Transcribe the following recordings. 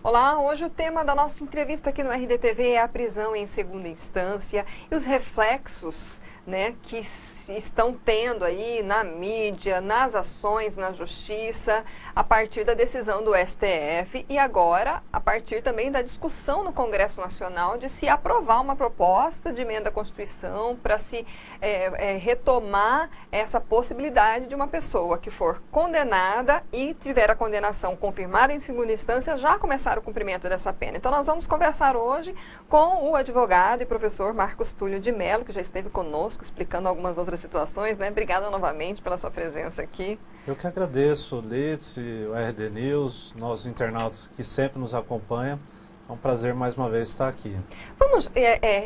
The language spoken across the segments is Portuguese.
Olá, hoje o tema da nossa entrevista aqui no RDTV é a prisão em segunda instância e os reflexos, né, que estão tendo aí na mídia, nas ações, na justiça, a partir da decisão do STF e agora a partir também da discussão no Congresso Nacional de se aprovar uma proposta de emenda à Constituição para se retomar essa possibilidade de uma pessoa que for condenada e tiver a condenação confirmada em segunda instância já começar o cumprimento dessa pena. Então nós vamos conversar hoje com o advogado e professor Marcos Túlio de Mello, que já esteve conosco explicando algumas outras situações, né? Obrigada novamente pela sua presença aqui. Eu que agradeço, Litz, o RD News, nossos internautas que sempre nos acompanham. É um prazer mais uma vez estar aqui. Vamos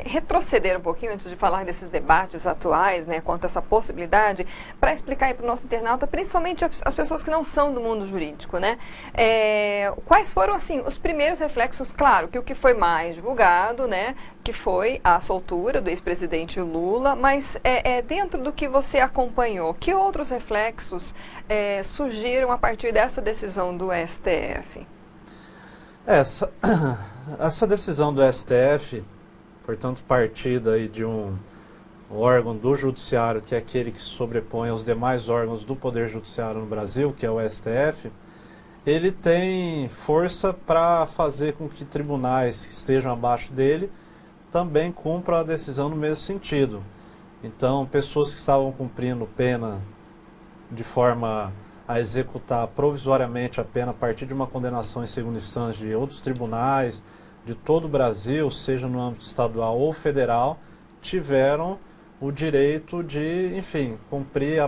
retroceder um pouquinho antes de falar desses debates atuais, né, quanto a essa possibilidade, para explicar aí para o nosso internauta, principalmente as pessoas que não são do mundo jurídico, né? Quais foram, assim, os primeiros reflexos? Claro que o que foi mais divulgado, né, que foi a soltura do ex-presidente Lula, mas dentro do que você acompanhou, que outros reflexos surgiram a partir dessa decisão do STF? Essa decisão do STF, portanto, partida aí de um órgão do judiciário, que é aquele que se sobrepõe aos demais órgãos do Poder Judiciário no Brasil, que é o STF, ele tem força para fazer com que tribunais que estejam abaixo dele também cumpram a decisão no mesmo sentido. Então, pessoas que estavam cumprindo pena de forma a executar provisoriamente a pena a partir de uma condenação em segunda instância de outros tribunais de todo o Brasil, seja no âmbito estadual ou federal, tiveram o direito de, enfim, cumprir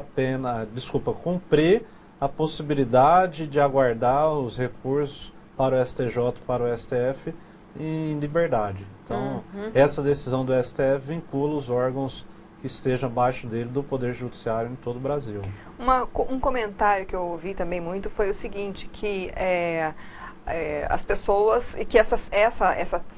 a possibilidade de aguardar os recursos para o STJ, para o STF em liberdade. Então, essa decisão do STF vincula os órgãos que esteja abaixo dele do Poder Judiciário em todo o Brasil. Um comentário que eu ouvi também muito foi o seguinte, que as pessoas, e que essa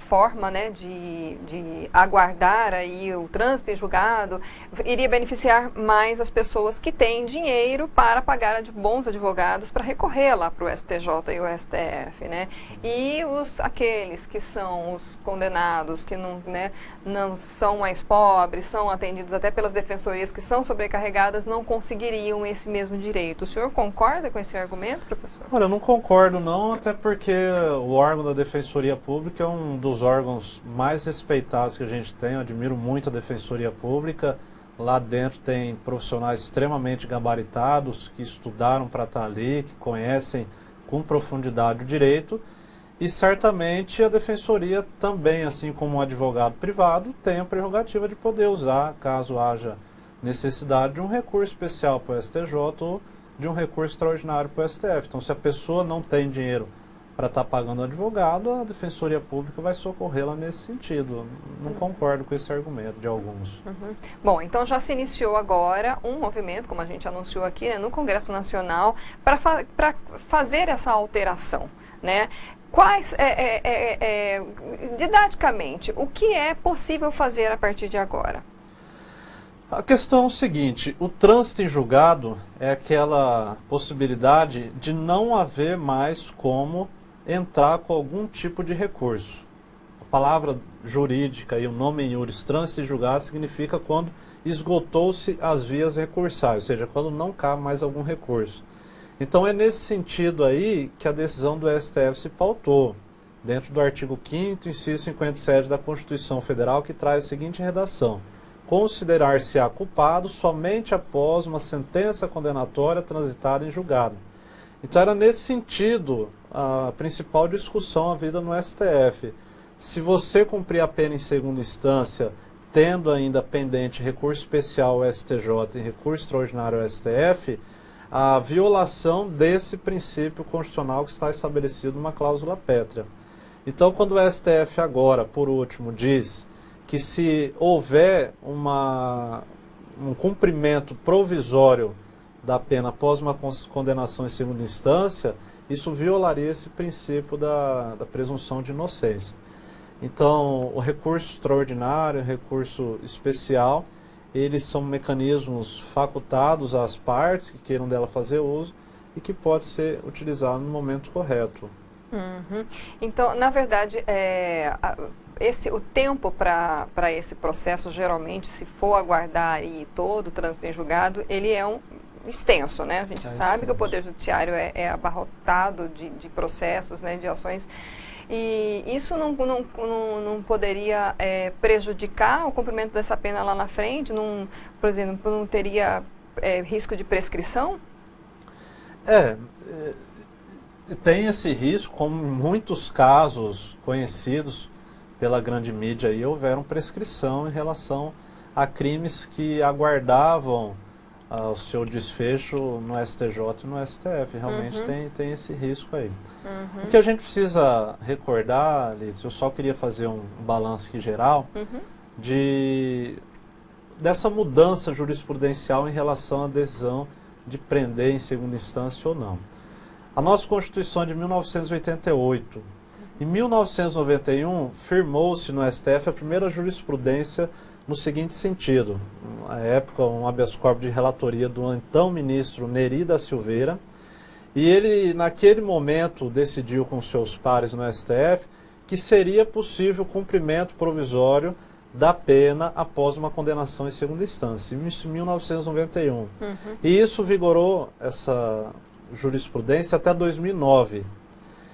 forma, né, de aguardar aí o trânsito em julgado iria beneficiar mais as pessoas que têm dinheiro para pagar bons advogados para recorrer lá para o STJ e o STF, né? E aqueles que são os condenados, que não são mais pobres, são atendidos até pelas defensorias que são sobrecarregadas, não conseguiriam esse mesmo direito. O senhor concorda com esse argumento, professor? Olha, eu não concordo não, até porque o órgão da Defensoria Pública é um dos órgãos mais respeitados que a gente tem. Eu admiro muito a Defensoria Pública. Lá dentro tem profissionais extremamente gabaritados, que estudaram para estar ali, que conhecem com profundidade o direito. E certamente a Defensoria também, assim como um advogado privado, tem a prerrogativa de poder usar, caso haja necessidade, de um recurso especial para o STJ ou de um recurso extraordinário para o STF. Então, se a pessoa não tem dinheiro para estar pagando o advogado, a Defensoria Pública vai socorrê-la nesse sentido. Não concordo com esse argumento de alguns. Bom, então já se iniciou agora um movimento, como a gente anunciou aqui, né, no Congresso Nacional, para fazer essa alteração, né? Didaticamente, o que é possível fazer a partir de agora? A questão é o seguinte, o trânsito em julgado é aquela possibilidade de não haver mais como entrar com algum tipo de recurso. A palavra jurídica e o nome em iuris, trânsito em julgado, significa quando esgotou-se as vias recursais, ou seja, quando não cabe mais algum recurso. Então é nesse sentido aí que a decisão do STF se pautou, dentro do artigo 5º, inciso 57 da Constituição Federal, que traz a seguinte redação: considerar-se-á culpado somente após uma sentença condenatória transitada em julgado. Então era nesse sentido a principal discussão havida no STF. Se você cumprir a pena em segunda instância, tendo ainda pendente recurso especial ao STJ e recurso extraordinário ao STF, a violação desse princípio constitucional que está estabelecido numa cláusula pétrea. Então, quando o STF agora, por último, diz que se houver um cumprimento provisório da pena após uma condenação em segunda instância, isso violaria esse princípio da presunção de inocência. Então, o recurso extraordinário, o recurso especial, eles são mecanismos facultados às partes que queiram dela fazer uso e que pode ser utilizado no momento correto. Uhum. Então, na verdade, o tempo para esse processo, geralmente, se for aguardar aí todo o trânsito em julgado, ele é extenso, né? A gente sabe extenso. que o Poder Judiciário é abarrotado de processos, né, de ações. E isso não poderia prejudicar o cumprimento dessa pena lá na frente? Por exemplo, não teria risco de prescrição? Tem esse risco, como em muitos casos conhecidos pela grande mídia, aí houveram prescrição em relação a crimes que aguardavam o seu desfecho no STJ e no STF. Realmente tem esse risco aí. O que a gente precisa recordar, Liz, eu só queria fazer um balanço aqui geral dessa mudança jurisprudencial em relação à decisão de prender em segunda instância ou não. A nossa Constituição é de 1988. Em 1991, firmou-se no STF a primeira jurisprudência no seguinte sentido. Na época, um habeas corpus de relatoria do então ministro Neri da Silveira. E ele, naquele momento, decidiu com seus pares no STF que seria possível o cumprimento provisório da pena após uma condenação em segunda instância. Isso em 1991. E isso vigorou, essa jurisprudência, até 2009.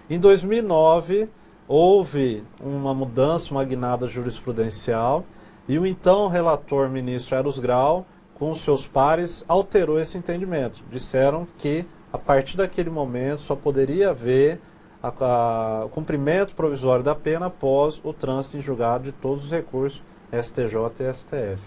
Em 2009, houve uma mudança, uma guinada jurisprudencial, e o então relator ministro Eros Grau, com os seus pares, alterou esse entendimento. Disseram que, a partir daquele momento, só poderia haver o cumprimento provisório da pena após o trânsito em julgado de todos os recursos STJ e STF.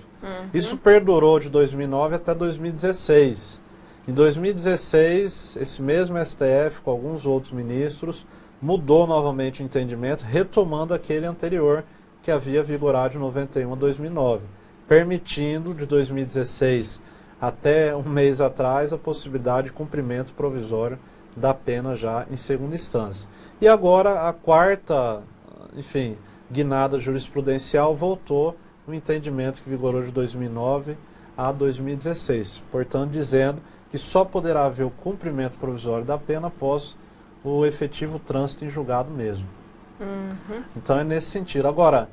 Isso perdurou de 2009 até 2016. Em 2016, esse mesmo STF, com alguns outros ministros, mudou novamente o entendimento, retomando aquele anterior que havia vigorado de 91 a 2009, permitindo de 2016 até um mês atrás a possibilidade de cumprimento provisório da pena já em segunda instância. E agora a quarta, guinada jurisprudencial voltou no entendimento que vigorou de 2009 a 2016, portanto dizendo que só poderá haver o cumprimento provisório da pena após o efetivo trânsito em julgado mesmo. Então é nesse sentido. Agora,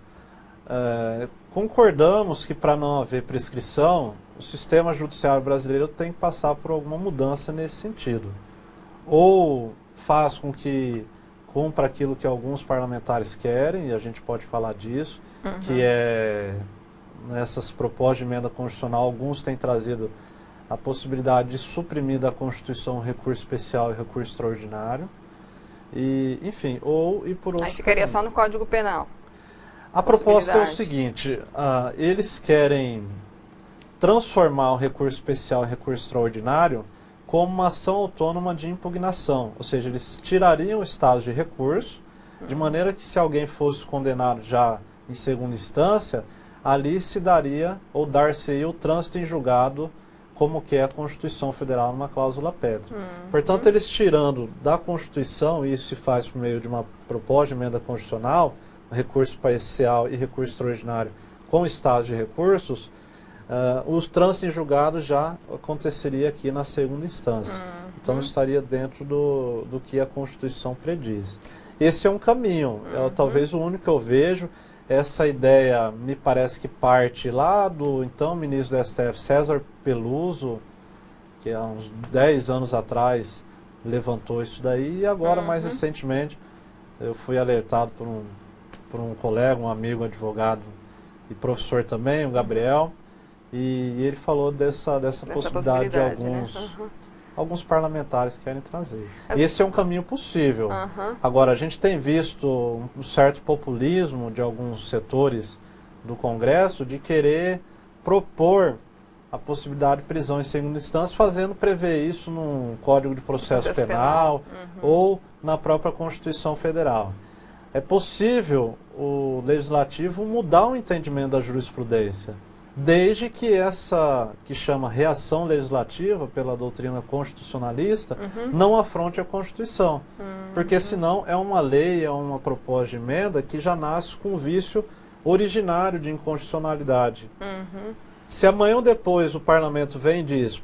concordamos que para não haver prescrição, o sistema judiciário brasileiro tem que passar por alguma mudança nesse sentido. Ou faz com que cumpra aquilo que alguns parlamentares querem, e a gente pode falar disso, que é, nessas propostas de emenda constitucional, alguns têm trazido a possibilidade de suprimir da Constituição o recurso especial e recurso extraordinário. E, ou ir por outro Aí ficaria caminho. só no Código Penal. A proposta é o seguinte, eles querem transformar o recurso especial em recurso extraordinário como uma ação autônoma de impugnação. Ou seja, eles tirariam o estado de recurso, de maneira que se alguém fosse condenado já em segunda instância, ali se daria ou dar-se-ia o trânsito em julgado, como que é a Constituição Federal numa cláusula pétrea. Portanto, eles tirando da Constituição, e isso se faz por meio de uma proposta de emenda constitucional, recurso parcial e recurso extraordinário com estado de recursos, os trânsitos em julgado já aconteceria aqui na segunda instância. Então estaria dentro do que a Constituição prediz. Esse é um caminho, talvez o único que eu vejo. Essa ideia me parece que parte lá do então ministro do STF, César Peluso, que há uns 10 anos atrás levantou isso daí, e agora mais recentemente eu fui alertado por um colega, um amigo advogado e professor também, o Gabriel, e ele falou dessa possibilidade de alguns parlamentares querem trazer. Esse é um caminho possível. Agora, a gente tem visto um certo populismo de alguns setores do Congresso de querer propor a possibilidade de prisão em segunda instância, fazendo prever isso no Código de Processo Penal ou na própria Constituição Federal. É possível o Legislativo mudar o entendimento da jurisprudência, desde que essa, que chama reação legislativa pela doutrina constitucionalista, não afronte a Constituição. Porque senão é uma lei, é uma proposta de emenda que já nasce com um vício originário de inconstitucionalidade. Se amanhã ou depois o parlamento vem e diz,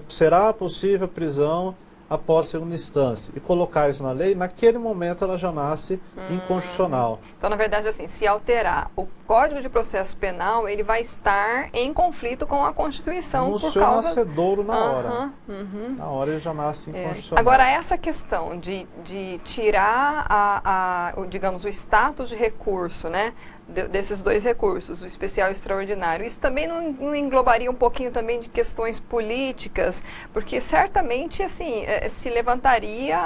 será possível a prisão após segunda instância, e colocar isso na lei, naquele momento ela já nasce inconstitucional. Então, na verdade, assim, se alterar o Código de Processo Penal, ele vai estar em conflito com a Constituição No por seu causa... nascedouro na hora. Na hora ele já nasce inconstitucional. Agora, essa questão de tirar, digamos, o status de recurso, né? Desses dois recursos, o especial e o extraordinário. Isso também não englobaria um pouquinho também de questões políticas, porque certamente, assim, se levantaria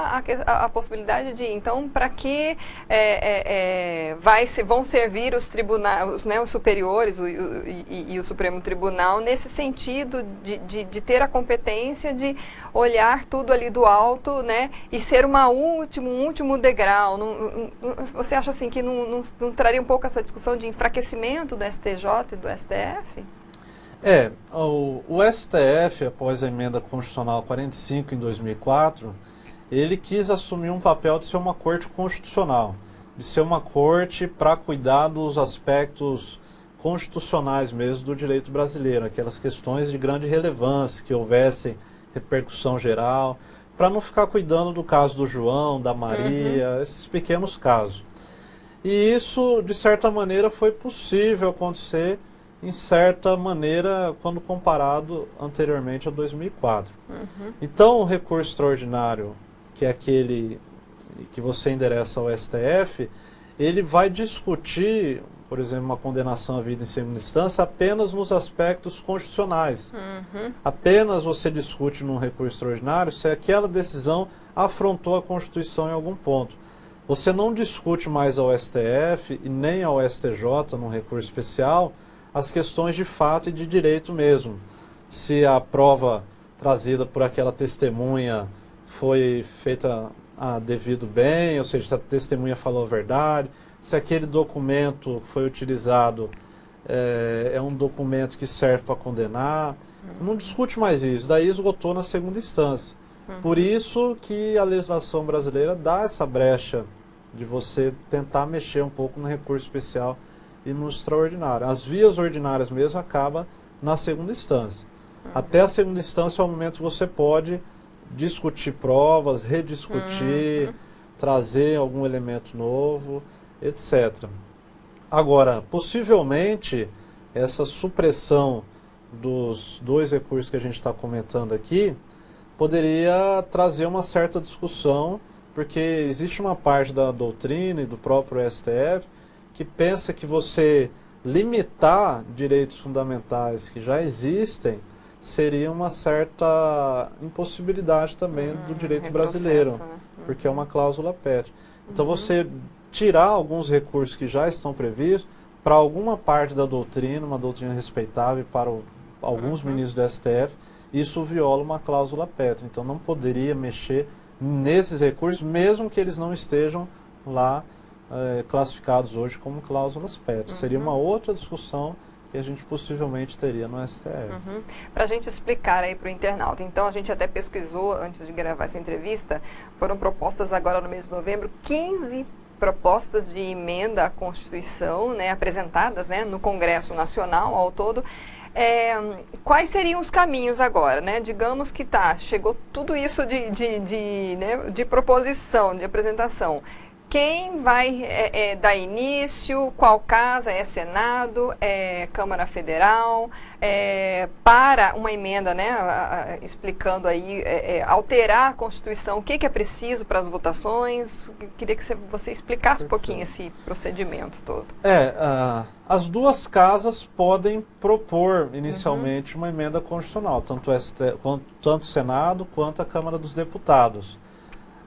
a possibilidade de, então, para que vão servir os tribunais, né, os superiores e o Supremo Tribunal, nesse sentido de ter a competência de olhar tudo ali do alto, né, e ser um último degrau. Você acha, assim, que não traria um pouco essa discussão de enfraquecimento do STJ e do STF? O STF, após a emenda constitucional 45 em 2004, ele quis assumir um papel de ser uma corte constitucional, de ser uma corte para cuidar dos aspectos constitucionais mesmo do direito brasileiro, aquelas questões de grande relevância, que houvessem repercussão geral, para não ficar cuidando do caso do João, da Maria, esses pequenos casos. E isso, de certa maneira, foi possível acontecer, em certa maneira, quando comparado anteriormente a 2004. Então, o recurso extraordinário, que é aquele que você endereça ao STF, ele vai discutir, por exemplo, uma condenação à vida em segunda instância apenas nos aspectos constitucionais. Apenas você discute num recurso extraordinário se aquela decisão afrontou a Constituição em algum ponto. Você não discute mais ao STF e nem ao STJ, num recurso especial, as questões de fato e de direito mesmo. Se a prova trazida por aquela testemunha foi feita devido bem, ou seja, se a testemunha falou a verdade, se aquele documento que foi utilizado é um documento que serve para condenar. Não discute mais isso, daí esgotou na segunda instância. Por isso que a legislação brasileira dá essa brecha de você tentar mexer um pouco no recurso especial e no extraordinário. As vias ordinárias mesmo acabam na segunda instância. Até a segunda instância é o momento que você pode discutir provas, rediscutir, trazer algum elemento novo, etc. Agora, possivelmente, essa supressão dos dois recursos que a gente está comentando aqui poderia trazer uma certa discussão, porque existe uma parte da doutrina e do próprio STF que pensa que você limitar direitos fundamentais que já existem seria uma certa impossibilidade também do direito brasileiro, né? porque é uma cláusula pétrea. Então você tirar alguns recursos que já estão previstos para alguma parte da doutrina, uma doutrina respeitável para alguns ministros do STF, isso viola uma cláusula pétrea. Então não poderia mexer nesses recursos, mesmo que eles não estejam lá classificados hoje como cláusulas pétreas. Seria uma outra discussão que a gente possivelmente teria no STF. Para a gente explicar aí para o internauta, então a gente até pesquisou antes de gravar essa entrevista, foram propostas agora no mês de novembro 15 propostas de emenda à Constituição, né, apresentadas, né, no Congresso Nacional ao todo. Quais seriam os caminhos agora, né? Digamos que chegou tudo isso de proposição, de apresentação. Quem vai dar início, qual casa, é Senado, Câmara Federal, para uma emenda, né, explicando aí, alterar a Constituição, o que é preciso para as votações? Queria que você explicasse um pouquinho esse procedimento todo. As duas casas podem propor inicialmente uma emenda constitucional, tanto o Senado quanto a Câmara dos Deputados.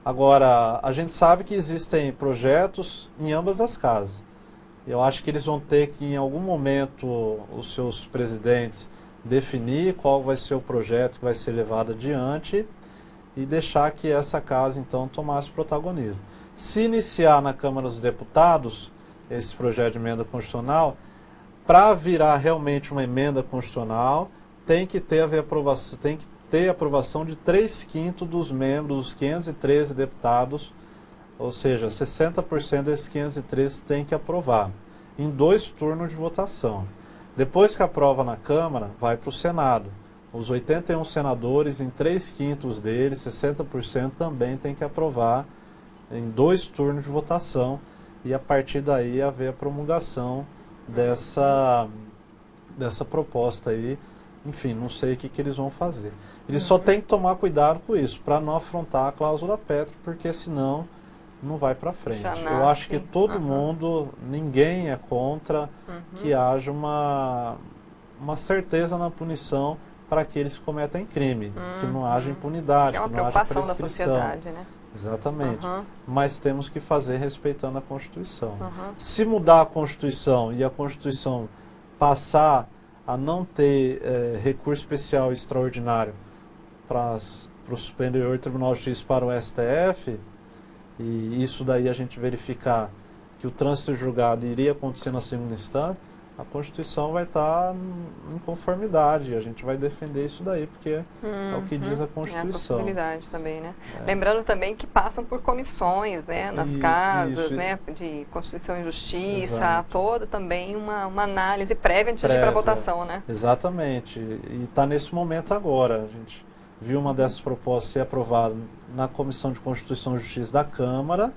Agora, a gente sabe que existem projetos em ambas as casas. Eu acho que eles vão ter que, em algum momento, os seus presidentes definir qual vai ser o projeto que vai ser levado adiante e deixar que essa casa, então, tomasse protagonismo. Se iniciar na Câmara dos Deputados esse projeto de emenda constitucional, para virar realmente uma emenda constitucional, tem que ter a aprovação de 3/5 dos membros, dos 513 deputados, ou seja, 60% desses 513 tem que aprovar, em 2 turnos de votação. Depois que aprova na Câmara, vai para o Senado. os 81 senadores, em 3/5 deles, 60% também tem que aprovar em 2 turnos de votação e a partir daí haver a promulgação dessa proposta aí. Enfim, não sei o que eles vão fazer. Eles só têm que tomar cuidado com isso, para não afrontar a cláusula Petri, porque senão não vai para frente. Eu acho que todo mundo, ninguém é contra que haja uma certeza na punição para aqueles que cometem crime, que não haja impunidade, que não haja prescrição. Da sociedade, né? Exatamente. Mas temos que fazer respeitando a Constituição. Se mudar a Constituição e a Constituição passar a não ter recurso especial extraordinário para o Superior Tribunal de Justiça, para o STF, e isso daí a gente verificar que o trânsito julgado iria acontecer na segunda instância, a Constituição vai estar em conformidade. A gente vai defender isso daí, porque é o que diz a Constituição. É a possibilidade também, né? Lembrando também que passam por comissões, né? Nas casas, né? De Constituição e Justiça, toda também uma análise prévia antes de ir para a votação, né? Exatamente. E está nesse momento agora. A gente viu uma dessas propostas ser aprovada na Comissão de Constituição e Justiça da Câmara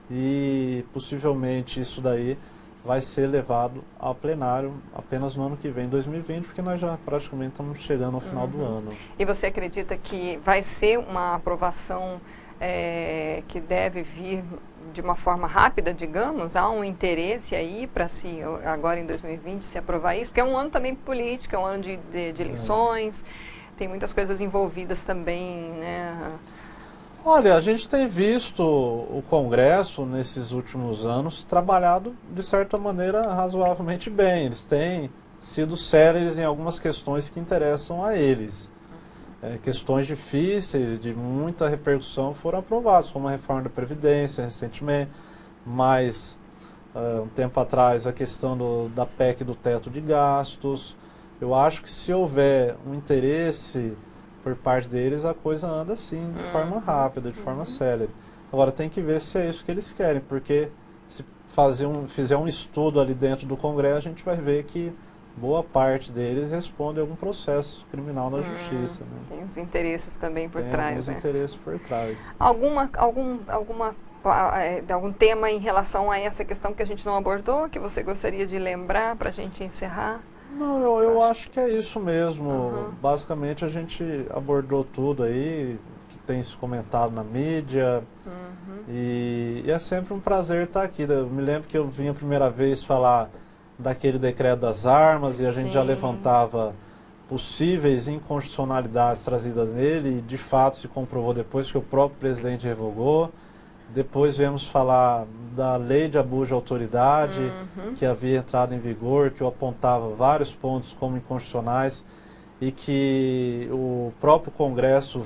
e possivelmente isso daí vai ser levado ao plenário apenas no ano que vem, 2020, porque nós já praticamente estamos chegando ao final do ano. E você acredita que vai ser uma aprovação que deve vir de uma forma rápida, digamos? Há um interesse aí para agora em 2020, se aprovar isso? Porque é um ano também político, é um ano de eleições, tem muitas coisas envolvidas também, né? Olha, a gente tem visto o Congresso, nesses últimos anos, trabalhado de certa maneira razoavelmente bem. Eles têm sido céleres em algumas questões que interessam a eles. Questões difíceis, de muita repercussão, foram aprovadas, como a reforma da Previdência recentemente, mas um tempo atrás a questão da PEC do teto de gastos. Eu acho que se houver um interesse por parte deles, a coisa anda assim, de forma rápida, de forma célere. Agora tem que ver se é isso que eles querem, porque se fizer um estudo ali dentro do Congresso, a gente vai ver que boa parte deles responde a algum processo criminal na Justiça. Né? Tem os interesses também por trás. Tem alguns interesses por trás. Algum tema em relação a essa questão que a gente não abordou, que você gostaria de lembrar para a gente encerrar? Não, eu acho que é isso mesmo. Basicamente a gente abordou tudo aí, que tem se comentado na mídia. E é sempre um prazer estar aqui. Eu me lembro que eu vim a primeira vez falar daquele decreto das armas e a gente já levantava possíveis inconstitucionalidades trazidas nele e de fato se comprovou depois que o próprio presidente revogou. Depois viemos falar da lei de abuso de autoridade, que havia entrado em vigor, que eu apontava vários pontos como inconstitucionais e que o próprio Congresso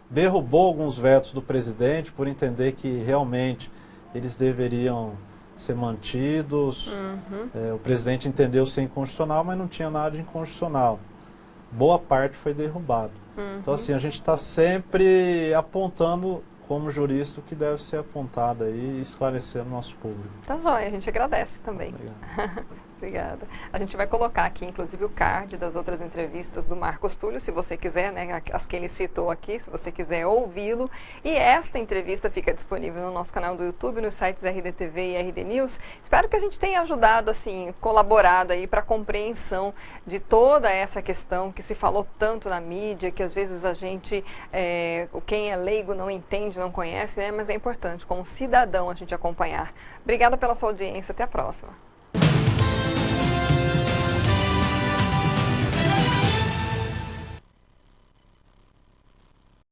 derrubou alguns vetos do presidente por entender que realmente eles deveriam ser mantidos. O presidente entendeu ser inconstitucional, mas não tinha nada de inconstitucional. Boa parte foi derrubado. Então assim, a gente está sempre apontando como jurista o que deve ser apontado aí e esclarecer o nosso público. Tá jóia, a gente agradece também. Obrigado. Obrigada. A gente vai colocar aqui, inclusive, o card das outras entrevistas do Marcos Túlio, se você quiser, né, as que ele citou aqui, se você quiser ouvi-lo. E esta entrevista fica disponível no nosso canal do YouTube, nos sites RDTV e RD News. Espero que a gente tenha ajudado, assim, colaborado aí para a compreensão de toda essa questão que se falou tanto na mídia, que às vezes a gente, quem é leigo não entende, não conhece, né, mas é importante, como cidadão, a gente acompanhar. Obrigada pela sua audiência, até a próxima.